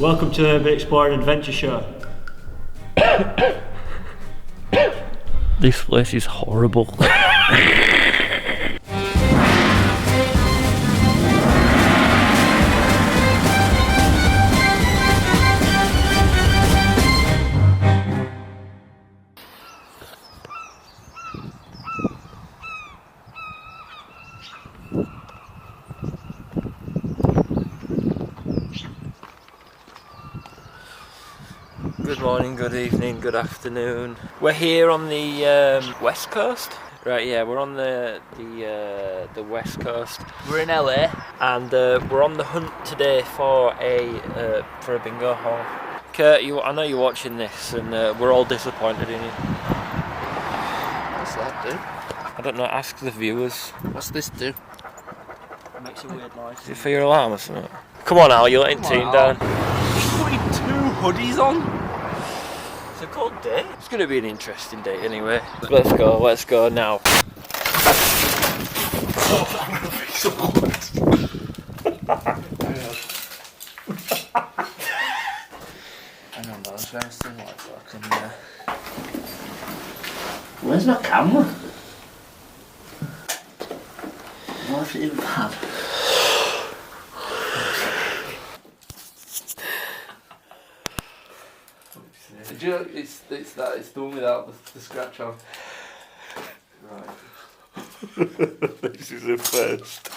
Welcome to the Explore and Adventure Show. This place is horrible. Good morning, good evening, good afternoon. We're here on the west coast. Right, yeah, we're on the west coast. We're in LA, and we're on the hunt today for a bingo hall. Kurt, I know you're watching this, and we're all disappointed in you. What's that do? I don't know. Ask the viewers. What's this do? It makes a weird noise. Is it for your alarm or something? Come on, Al, you're letting team down. You're putting 2 hoodies on? It's a cold day. It's going to be an interesting day anyway. Let's go now. Hang on, I was trying to sing like fucking Where's my camera? What's it bad? Do you know, it's the one without the scratch on. Right. This is the first.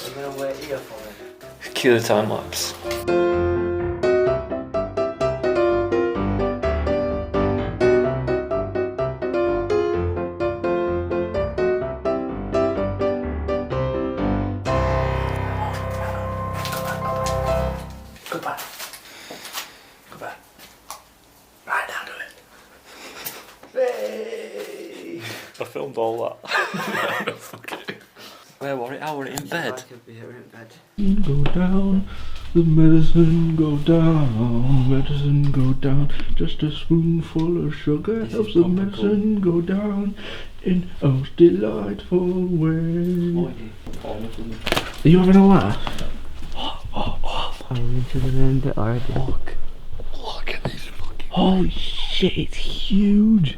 I'm gonna wait here for it. Cue the time lapse. Go back. Right, now do it. Hey! I filmed all that. Where were it? I were in bed. I could be here in bed. Go down, the medicine go down, medicine go down. Just a spoonful of sugar helps the medicine go down in a most delightful way. Are you having a laugh? I'm into the end bit already. Look at this fucking. Holy shit, it's huge.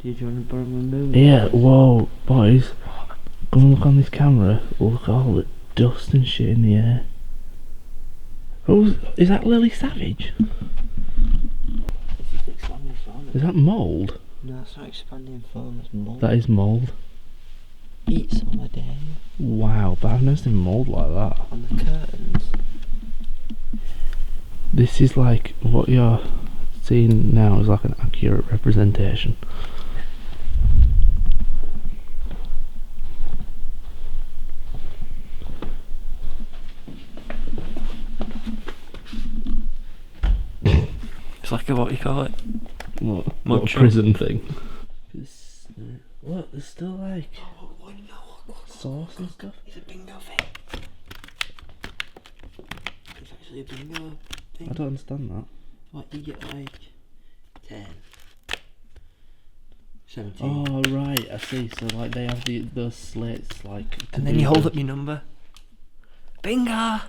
Did you want to borrow my movie? Yeah, whoa, boys. Come and look on this camera. Look at all the dust and shit in the air. Oh, is that Lily Savage? It's expanding foam. Is that Mould? No, it's not expanding foam, it's mould. That is Mould. Eat some a day. Wow, but I've never seen Mould like that. On the curtains. This is like what you're seeing now is like an accurate representation. It's like a, what you call it? What a Much prison thing. Look, there's still like sauce and stuff. It's a bingo thing. It's actually a bingo thing. I don't understand that. What, you get like 10, 17. Oh right, I see. So like they have those slates like. And then you hold up your number. Bingo!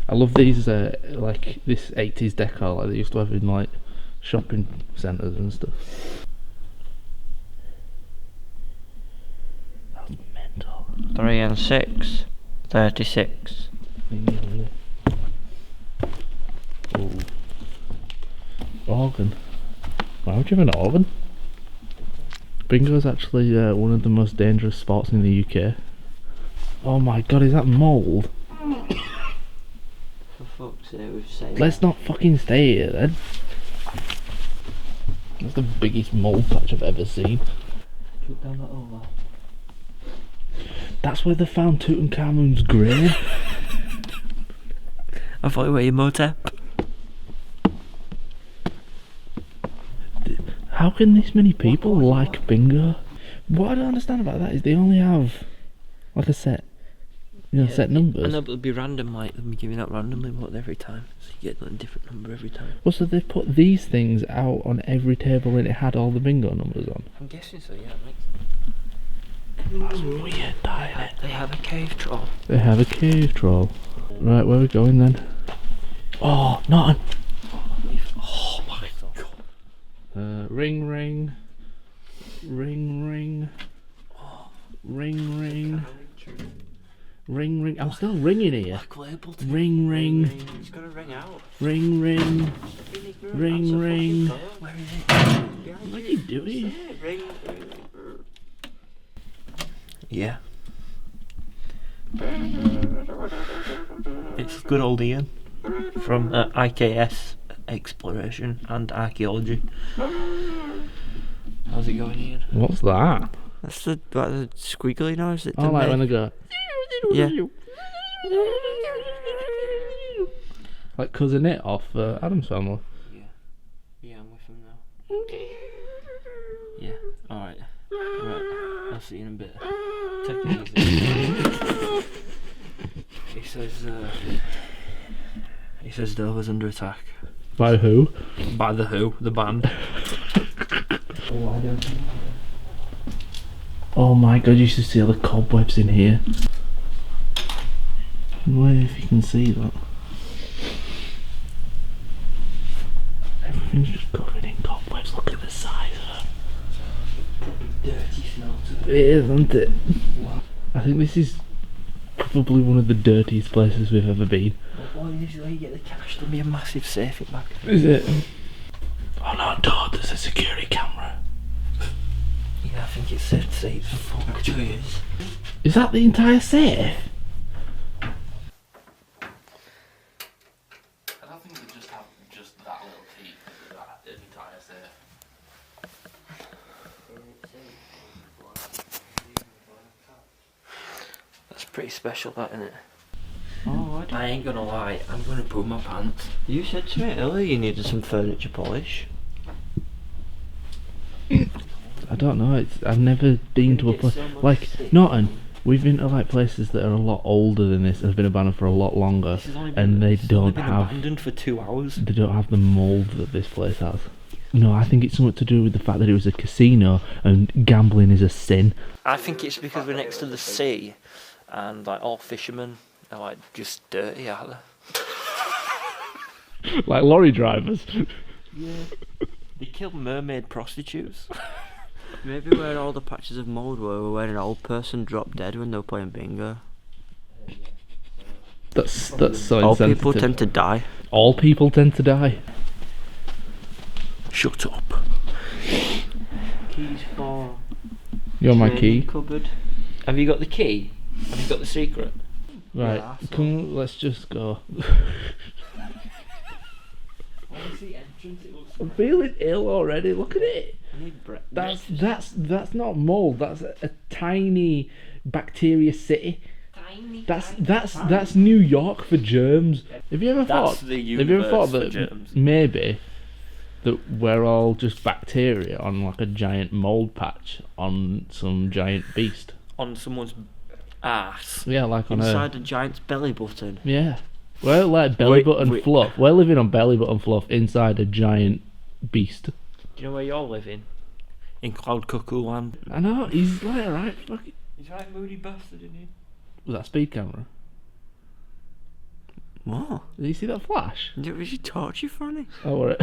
I love these like this 80s decor like they used to have in like shopping centres and stuff. That's mental. 3 and 6, 36. Oh. Organ. Why would you have an organ? Bingo is actually one of the most dangerous sports in the UK. Oh my god, is that mould? For fuck's sake, we've said Let's not fucking stay here then. That's the biggest mould patch I've ever seen. Put down that over. That's where they found Tutankhamun's grave. I thought you were your motor. How can this many people like bingo? What I don't understand about that is they only have like a set, set numbers. I know, but it'll be random, like they'll be giving out randomly what every time, so you get like, a different number every time. Well, so they've put these things out on every table and it had all the bingo numbers on. I'm guessing so, yeah. That's weird, that, isn't it? They have a cave troll. They have a cave troll. Right, where are we going then? Oh, nothing. Oh my god. Ring, ring. Ring, ring. Ring, ring. Ring, ring. I'm still ringing here. Ring, ring. It's gonna ring out. Ring, ring. Ring, ring. Where is it? What are you doing? Ring. Yeah. It's good old Ian from IKS Exploration and Archaeology. How's it going, Ian? What's that? That's the squiggly noise that Oh, like when they go. Yeah. Like Cousin It off Adam's Family. Yeah, I'm with him now. Yeah, alright. Right, I'll see you in a bit. Take it easy. He says Dover's under attack. By who? By the Who, the band. Oh my god, you should see all the cobwebs in here. Wait if you can see that. Everything's just covered in cobwebs. Look at the size of it. Dirty smell to It is, isn't it? I think this is probably one of the dirtiest places we've ever been. Well, usually you get the cash, there'll be a massive safe in back. Is it? Oh no, Todd, there's a security camera. Yeah, I think it's safe to say it's fucked. Is that the entire safe? I don't think they just have just that little key for that entire safe. That's pretty special, that, isn't it? Oh, I ain't gonna lie, I'm gonna poo my pants. you said to me earlier you needed some furniture polish. I don't know, I've never been to a place like Norton. We've been to like places that are a lot older than this and have been abandoned for a lot longer, and they don't have abandoned for 2 hours. they don't have the mould that this place has. No, I think it's something to do with the fact that it was a casino and gambling is a sin. I think it's because we're next to the sea, and like all fishermen are like just dirty, aren't they? Like lorry drivers. Yeah. They kill mermaid prostitutes. Maybe where all the patches of mould were where an old person dropped dead when they were playing bingo. That's so All insensitive. people tend to die. All people tend to die. Shut up. Keys for You're my training key. cupboard. Have you got the key? Have you got the secret? Right, Yeah, I come. Let's just go. I'm feeling ill already. Look at it. I need That's not mold. That's a tiny bacteria city. That's New York for germs. Have you ever That's thought? the Have you ever thought universe for that germs. maybe that we're all just bacteria on like a giant mold patch on some giant beast? On someone's ass. Yeah, like on inside a giant's belly button. Yeah. We're like belly button wait. fluff. We're living on belly button fluff inside a giant beast. Do you know where you're living? In Cloud Cuckoo Land. I know, he's like, alright, fuck it. He's right moody bastard, isn't he? Was that speed camera? What? Did you see that flash? Was you torture funny? Oh, what?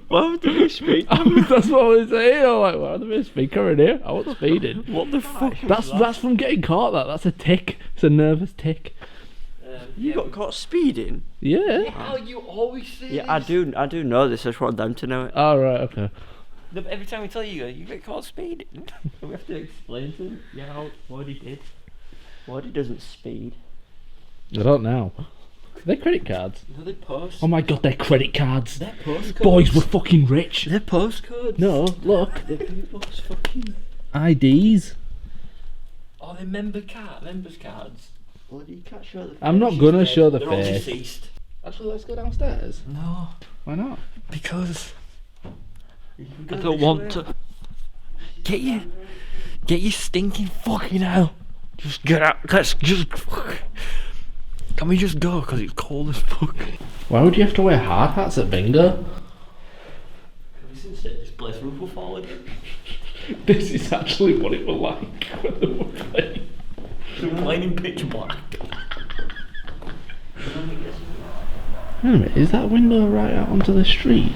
Why would there be speed? That's what I was saying. I'm like, why are there a speaker in here? I was speeding. What the fuck? That's from getting caught. That's a tick. It's a nervous tick. You got caught speeding? Yeah. How you always say Yeah, I do know this. I just want them to know it. Oh right, okay. Every time we tell you, you get caught speeding. We have to explain to him, what he did. What, he doesn't speed? I don't know. They're credit cards. No, they post. Oh my god, they're credit cards. They're postcodes. Boys, we're fucking rich. They're postcodes. No, look. They're people's fucking. IDs. Oh, they're members cards. Well, you can't show the face. I'm not gonna show the They're all face. deceased. Actually, let's go downstairs. No, Why not? because I don't want to. Get your stinking fucking hell. Just get out. Let's just. Can we just go? Because it's cold as fuck. Why would you have to wear hard hats at bingo? This place roof will fall again. This is actually what it was like when they were playing. They're playing in pitch black. Wait a minute, is that window right out onto the street?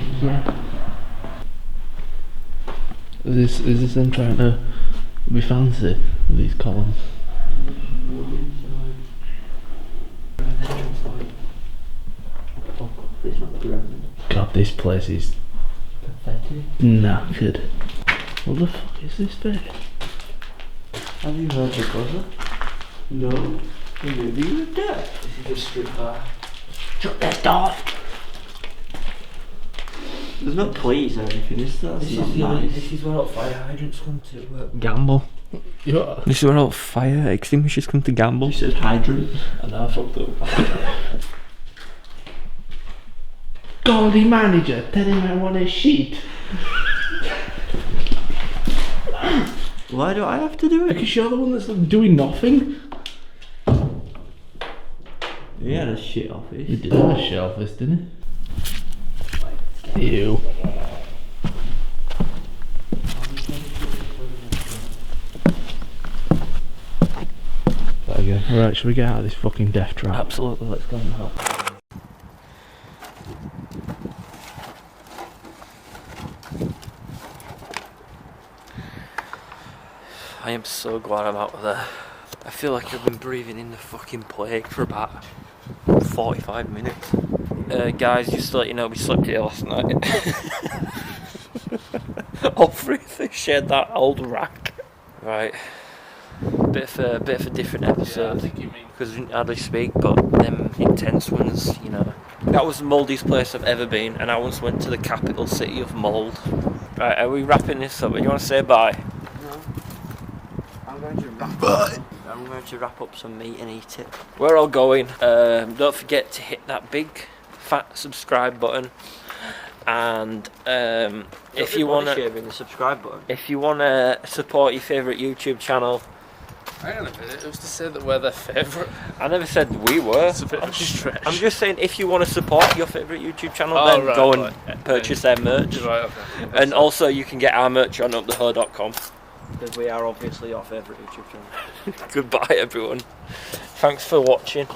Is this them trying to be fancy with these columns? God, this place is knackered. What the fuck is this bit? Have you heard the buzzer? No. Maybe you're dead. This is a street bar. Shut that door! There's no please or anything, is there? This is where all fire hydrants come to Gamble. Yeah. This is where all fire extinguishers come to gamble. You said hydrant. And I fucked up. Goldie manager, tell him I want a sheet. Why do I have to do it? Because you're the one that's doing nothing. He had a shit office. He did have a shit office, didn't he? Ew. That again. Right, should we get out of this fucking death trap? Absolutely, let's go and help. I am so glad I'm out of there. I feel like I've been breathing in the fucking plague for about 45 minutes. Guys, just to let you know, we slept here last night. All three of us shared that old rack. Right. Bit of a different episode because we didn't hardly speak, but them intense ones, you know. That was the mouldiest place I've ever been, and I once went to the capital city of Mould. Right, are we wrapping this up? You want to say bye? No. I'm going to wrap up some meat and eat it. We're all going. Don't forget to hit that big fat subscribe button, and if you want to, the subscribe button. if you want to support your favourite YouTube channel. Hang on a minute, it was to say that we're their favourite. I never said we were. It's a bit of a stretch. I'm just saying, if you want to support your favourite YouTube channel, Oh, then right, go right. and purchase their merch. Right, okay. And also, you can get our merch on uptheho.com. Because we are obviously your favourite YouTube channel. Goodbye, everyone. Thanks for watching.